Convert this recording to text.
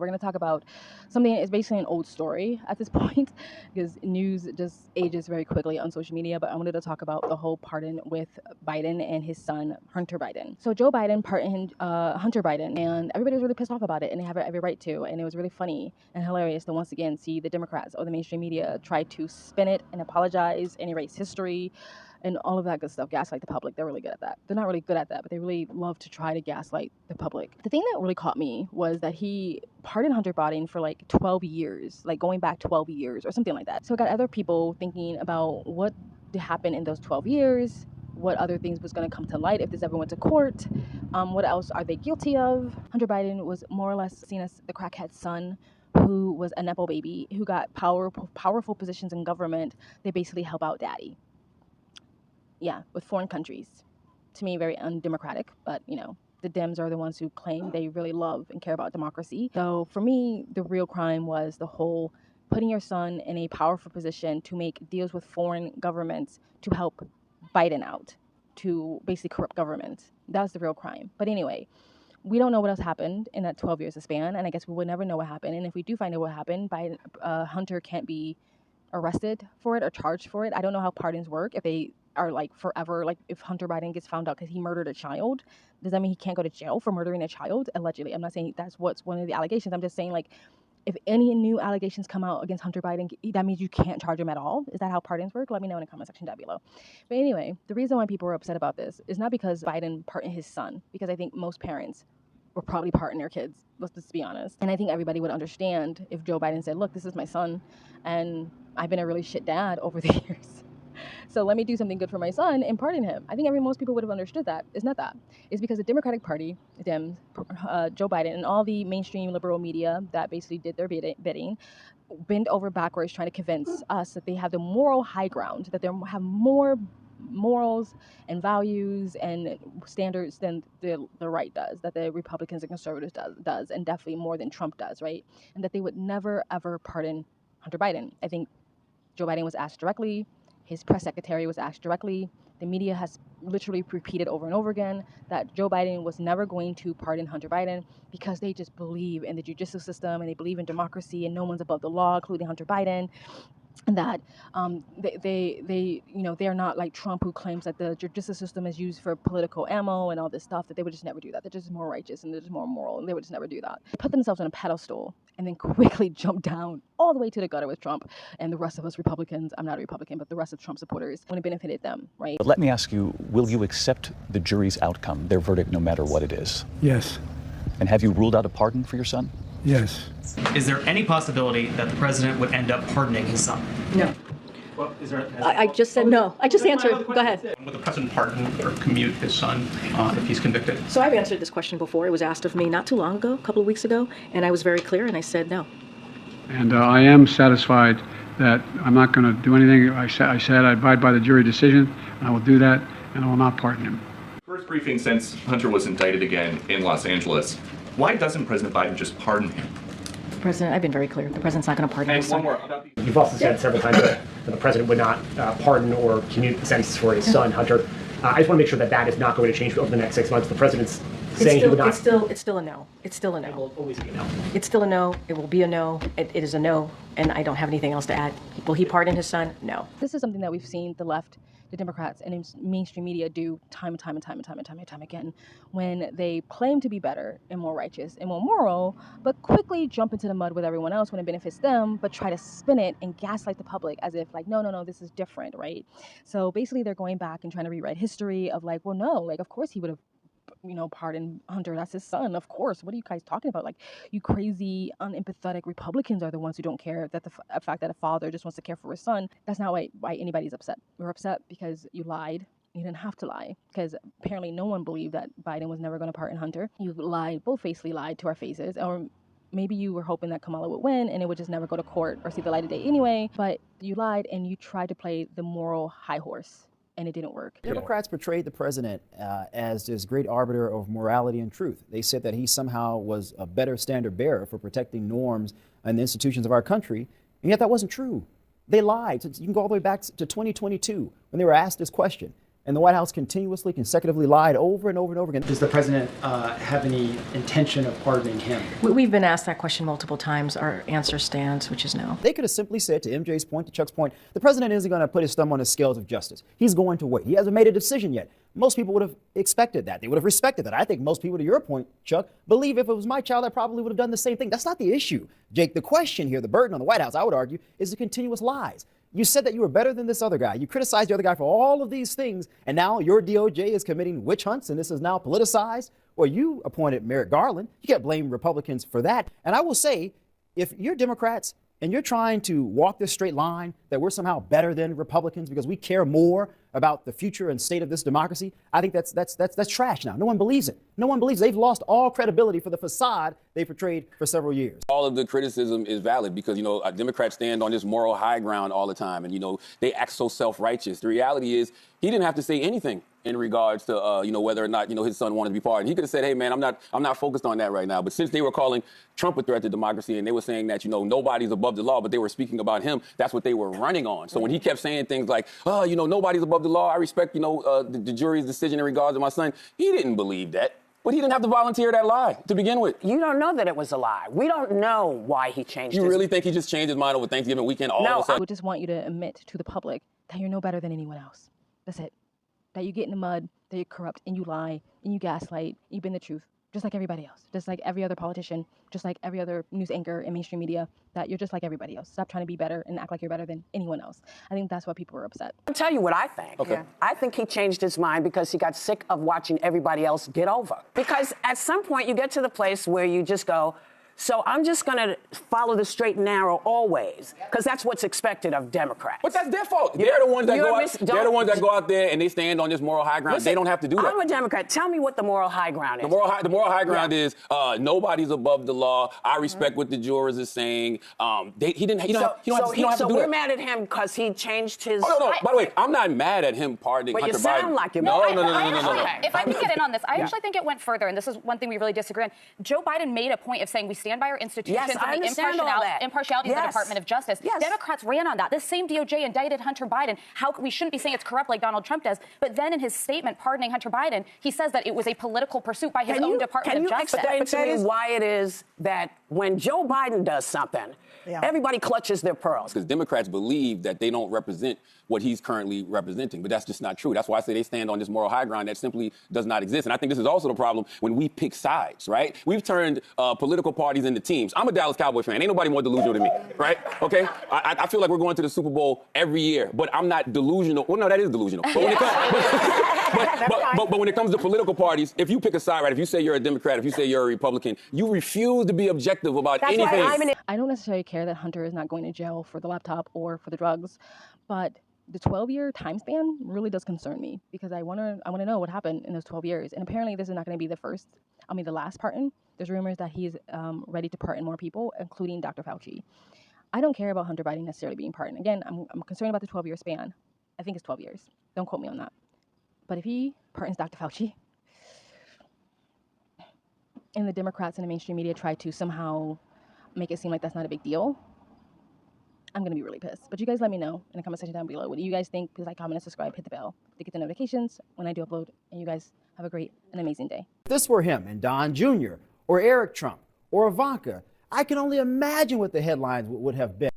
we're going to talk about something that's basically an old story at this point because news just ages very quickly on social media. But I wanted to talk about the whole pardon with Biden and his son, Hunter Biden. So Joe Biden pardoned Hunter Biden, and everybody was really pissed off about it, and they have every right to. And it was really funny and hilarious to once again see the Democrats or the mainstream media try to spin it and apologize and erase history and all of that good stuff, gaslight the public. They're really good at that. They're not really good at that, but they really love to try to gaslight the public. The thing that really caught me was that he pardoned Hunter Biden for like 12 years, like going back 12 years or something like that. So it got other people thinking about what happened in those 12 years, what other things was going to come to light if this ever went to court, what else are they guilty of. Hunter Biden was more or less seen as the crackhead son who was a Nepo baby, who got powerful positions in government. They basically help out daddy. Yeah, with foreign countries. To me, very undemocratic, but the Dems are the ones who claim they really love and care about democracy. So for me, the real crime was the whole putting your son in a powerful position to make deals with foreign governments to help Biden out, to basically corrupt government. That's the real crime. But anyway, we don't know what else happened in that 12 years of span, and I guess we would never know what happened. And if we do find out what happened, Hunter can't be arrested for it or charged for it. I don't know how pardons work, if they are like forever, like if Hunter Biden gets found out because he murdered a child, does that mean he can't go to jail for murdering a child? Allegedly. I'm not saying that's what's one of the allegations. I'm just saying, like, if any new allegations come out against Hunter Biden, that means you can't charge him at all. Is that how pardons work? Let me know in the comment section down below. But anyway, the reason why people were upset about this is not because Biden pardoned his son, because I think most parents were probably pardoning their kids. Let's just be honest. And I think everybody would understand if Joe Biden said, look, this is my son, and I've been a really shit dad over the years. So let me do something good for my son and pardon him. I think most people would have understood that. It's not that. It's because the Democratic Party, the Dems, Joe Biden, and all the mainstream liberal media that basically did their bidding, bent over backwards trying to convince us that they have the moral high ground, that they have more morals and values and standards than the right does, that the Republicans and conservatives does, and definitely more than Trump does, right? And that they would never, ever pardon Hunter Biden. I think Joe Biden was asked directly. His press secretary was asked directly. The media has literally repeated over and over again that Joe Biden was never going to pardon Hunter Biden because they just believe in the judicial system and they believe in democracy and no one's above the law, including Hunter Biden. And that they're not like Trump, who claims that the judicial system is used for political ammo and all this stuff, that they would just never do that. They're just more righteous and they're just more moral, and they would just never do that. They put themselves on a pedestal and then quickly jump down all the way to the gutter with Trump and the rest of us Republicans. I'm not a Republican, but the rest of Trump supporters, when it benefited them, right? But let me ask you, will you accept the jury's outcome, their verdict, no matter what it is? Yes. And have you ruled out a pardon for your son? Yes. Is there any possibility that the president would end up pardoning his son? No. Well, I just said no. I just answered. Go ahead. Would the president pardon or commute his son if he's convicted? So I've answered this question before. It was asked of me not too long ago, a couple of weeks ago, and I was very clear, and I said no. And I am satisfied that I'm not going to do anything. I said I abide by the jury decision, and I will do that, and I will not pardon him. First briefing since Hunter was indicted again in Los Angeles. Why doesn't President Biden just pardon him? I've been very clear. The president's not going to pardon his son. And one more about the... You've also said several times that the president would not pardon or commute the sentence for his son, Hunter. I just want to make sure that that is not going to change over the next 6 months. The president's saying he would not... It's still a no. It's still a no. It will always be a no. It's still a no. It will be a no. It is a no, and I don't have anything else to add. Will he pardon his son? No. This is something that we've seen the left, the Democrats, and mainstream media do time and time again, when they claim to be better and more righteous and more moral, but quickly jump into the mud with everyone else when it benefits them, but try to spin it and gaslight the public as if like, no, this is different, right? So basically they're going back and trying to rewrite history of like, well, no, like, of course he would have pardon Hunter. That's his son. Of course. What are you guys talking about? Like, you crazy, unempathetic Republicans are the ones who don't care that the fact that a father just wants to care for his son. That's not why anybody's upset. We're upset because you lied. You didn't have to lie, because apparently no one believed that Biden was never going to pardon Hunter. You lied, bold-facedly lied to our faces, or maybe you were hoping that Kamala would win and it would just never go to court or see the light of day anyway, but you lied and you tried to play the moral high horse. And it didn't work. Democrats portrayed the president as this great arbiter of morality and truth. They said that he somehow was a better standard bearer for protecting norms and the institutions of our country, and yet that wasn't true. They lied. You can go all the way back to 2022 when they were asked this question. And the White House continuously, consecutively lied over and over and over again. Does the president have any intention of pardoning him? We've been asked that question multiple times. Our answer stands, which is no. They could have simply said, to MJ's point, to Chuck's point, the president isn't going to put his thumb on the scales of justice. He's going to wait. He hasn't made a decision yet. Most people would have expected that. They would have respected that. I think most people, to your point, Chuck, believe if it was my child, I probably would have done the same thing. That's not the issue. Jake, the question here, the burden on the White House, I would argue, is the continuous lies. You said that you were better than this other guy. You criticized the other guy for all of these things, and now your DOJ is committing witch hunts, and this is now politicized. Well, you appointed Merrick Garland. You can't blame Republicans for that. And I will say, if you're Democrats and you're trying to walk this straight line that we're somehow better than Republicans because we care more about the future and state of this democracy, I think that's trash now. No one believes it. No one believes they've lost all credibility for the facade they portrayed for several years. All of the criticism is valid because, Democrats stand on this moral high ground all the time. And, they act so self-righteous. The reality is he didn't have to say anything in regards to, whether or not, his son wanted to be pardoned. He could have said, hey, man, I'm not focused on that right now. But since they were calling Trump a threat to democracy and they were saying that, nobody's above the law, but they were speaking about him, that's what they were running on. So when he kept saying things like, nobody's above the law, I respect, the jury's decision in regards to my son, he didn't believe that. But he didn't have to volunteer that lie to begin with. You don't know that it was a lie. We don't know why he changed You really think he just changed his mind over Thanksgiving weekend all of a sudden? I would just want you to admit to the public that you're no better than anyone else. That's it. That you get in the mud, that you're corrupt, and you lie, and you gaslight, and you bend the truth. Just like everybody else. Just like every other politician. Just like every other news anchor in mainstream media. That you're just like everybody else. Stop trying to be better and act like you're better than anyone else. I think that's why people are upset. I'll tell you what I think. Okay. I think he changed his mind because he got sick of watching everybody else get over. Because at some point you get to the place where you just go, so I'm just going to follow the straight and narrow always, because that's what's expected of Democrats. But that's their fault. They're the ones that go out. They're the ones that go out there and they stand on this moral high ground. Listen, they don't have to do that. I'm a Democrat. Tell me what the moral high ground is. The moral high ground is nobody's above the law. I respect what the jurors are saying. He didn't have to do that. So we're mad at him because he changed his. Oh, no. By the way, I'm not mad at him pardoning Hunter Biden. But you sound like you're No. If I can get in on this, I actually think it went further, and this is one thing we really disagree on. Joe Biden made a point of saying we stand by our institutions. Yes, I understand all that. Impartiality of the Department of Justice. Yes. Democrats ran on that. This same DOJ indicted Hunter Biden. We shouldn't be saying it's corrupt like Donald Trump does. But then in his statement pardoning Hunter Biden, he says that it was a political pursuit by his own Department of Justice. Can you explain to me why it is that when Joe Biden does something, everybody clutches their pearls? Because Democrats believe that they don't represent what he's currently representing, but that's just not true. That's why I say they stand on this moral high ground that simply does not exist. And I think this is also the problem when we pick sides, right? We've turned political parties into teams. I'm a Dallas Cowboy fan. Ain't nobody more delusional than me, right? Okay? I feel like we're going to the Super Bowl every year, but I'm not delusional. Well, no, that is delusional. But when it comes, but when it comes to political parties, if you pick a side, right, if you say you're a Democrat, if you say you're a Republican, you refuse to be objective about anything. I don't necessarily care that Hunter is not going to jail for the laptop or for the drugs, but the 12-year time span really does concern me because I want to know what happened in those 12 years. And apparently this is not going to be the last pardon. There's rumors that he's ready to pardon more people, including Dr. Fauci. I don't care about Hunter Biden necessarily being pardoned. Again, I'm concerned about the 12-year span. I think it's 12 years. Don't quote me on that. But if he pardons Dr. Fauci and the Democrats and the mainstream media try to somehow make it seem like that's not a big deal, I'm going to be really pissed. But you guys let me know in the comment section down below. What do you guys think? Please like, comment, and subscribe. Hit the bell to get the notifications when I do upload. And you guys have a great and amazing day. If this were him and Don Jr. or Eric Trump or Ivanka, I can only imagine what the headlines would have been.